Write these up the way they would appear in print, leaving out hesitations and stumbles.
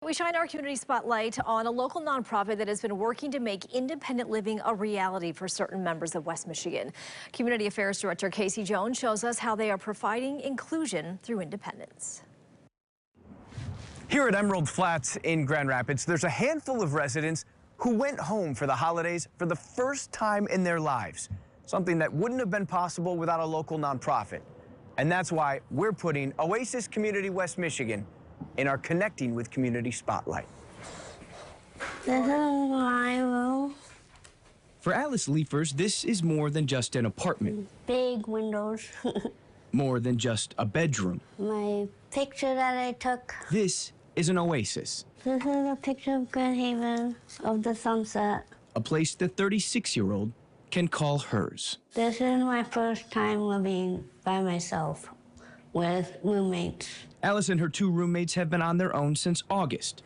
We shine our community spotlight on a local nonprofit that has been working to make independent living a reality for certain members of West Michigan. Community Affairs Director Casey Jones shows us how they are providing inclusion through independence. Here at Emerald Flats in Grand Rapids, there's a handful of residents who went home for the holidays for the first time in their lives, something that wouldn't have been possible without a local nonprofit. And that's why we're putting Oasis Community West Michigan in our Connecting with Community Spotlight. This is my room. For Alice Lieffers, this is more than just an apartment. Big windows. More than just a bedroom. My picture that I took. This is an oasis. This is a picture of Grand Haven, of the sunset. A place the 36-year-old can call hers. This is my first time living by myself with roommates. Alice and her two roommates have been on their own since August.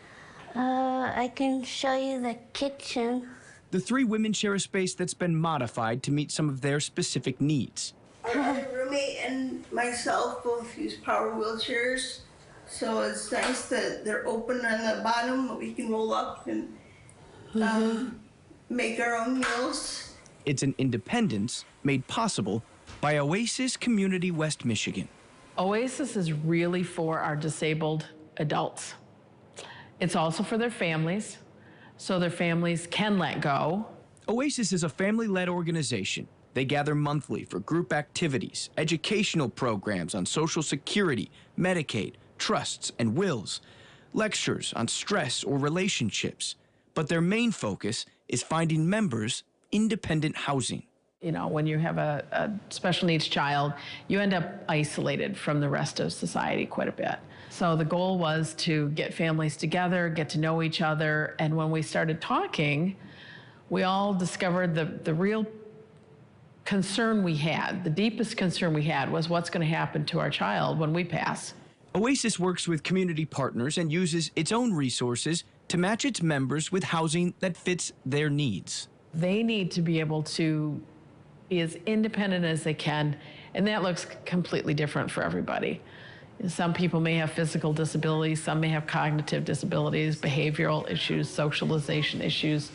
I can show you the kitchen. The three women share a space that's been modified to meet some of their specific needs. My roommate and myself both use power wheelchairs, so it's nice that they're open on the bottom, but we can roll up and make our own meals. It's an independence made possible by Oasis Community West Michigan. Oasis is really for our disabled adults. It's also for their families, so their families can let go. Oasis is a family-led organization. They gather monthly for group activities, educational programs on Social Security, Medicaid, trusts, and wills, lectures on stress or relationships. But their main focus is finding members independent housing. You know, when you have a special needs child, you end up isolated from the rest of society quite a bit. So the goal was to get families together, get to know each other, and when we started talking, we all discovered the real concern we had, the deepest concern we had was what's going to happen to our child when we pass. Oasis works with community partners and uses its own resources to match its members with housing that fits their needs. They need to be able to be as independent as they can, and that looks completely different for everybody. Some people may have physical disabilities, some may have cognitive disabilities, behavioral issues, socialization issues,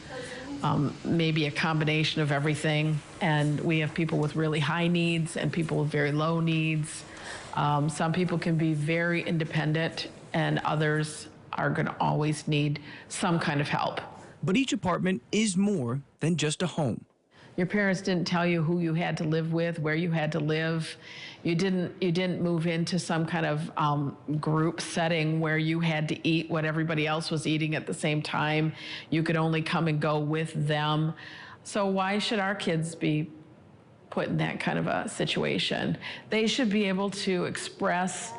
maybe a combination of everything. And we have people with really high needs and people with very low needs. Some people can be very independent and others are going to always need some kind of help. But each apartment is more than just a home. Your parents didn't tell you who you had to live with, where you had to live. You didn't move into some kind of group setting where you had to eat what everybody else was eating at the same time. You could only come and go with them. So why should our kids be put in that kind of a situation? They should be able to express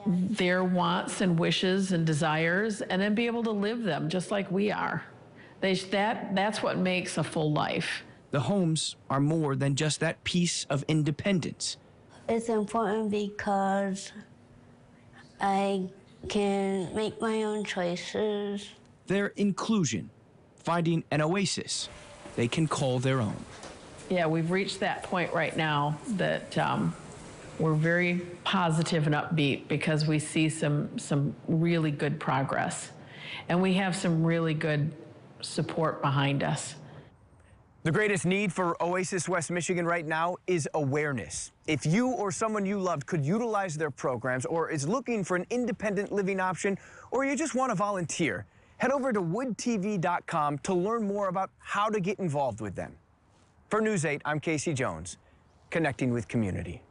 their wants and wishes and desires and then be able to live them just like we are. That's what makes a full life. The homes are more than just that piece of independence. It's important because I can make my own choices. Their inclusion, finding an oasis they can call their own. Yeah, we've reached that point right now that we're very positive and upbeat because we see some really good progress. And we have some really good support behind us. The greatest need for Oasis West Michigan right now is awareness. If you or someone you loved could utilize their programs or is looking for an independent living option or you just want to volunteer, head over to woodtv.com to learn more about how to get involved with them. For News 8, I'm Casey Jones, Connecting with Community.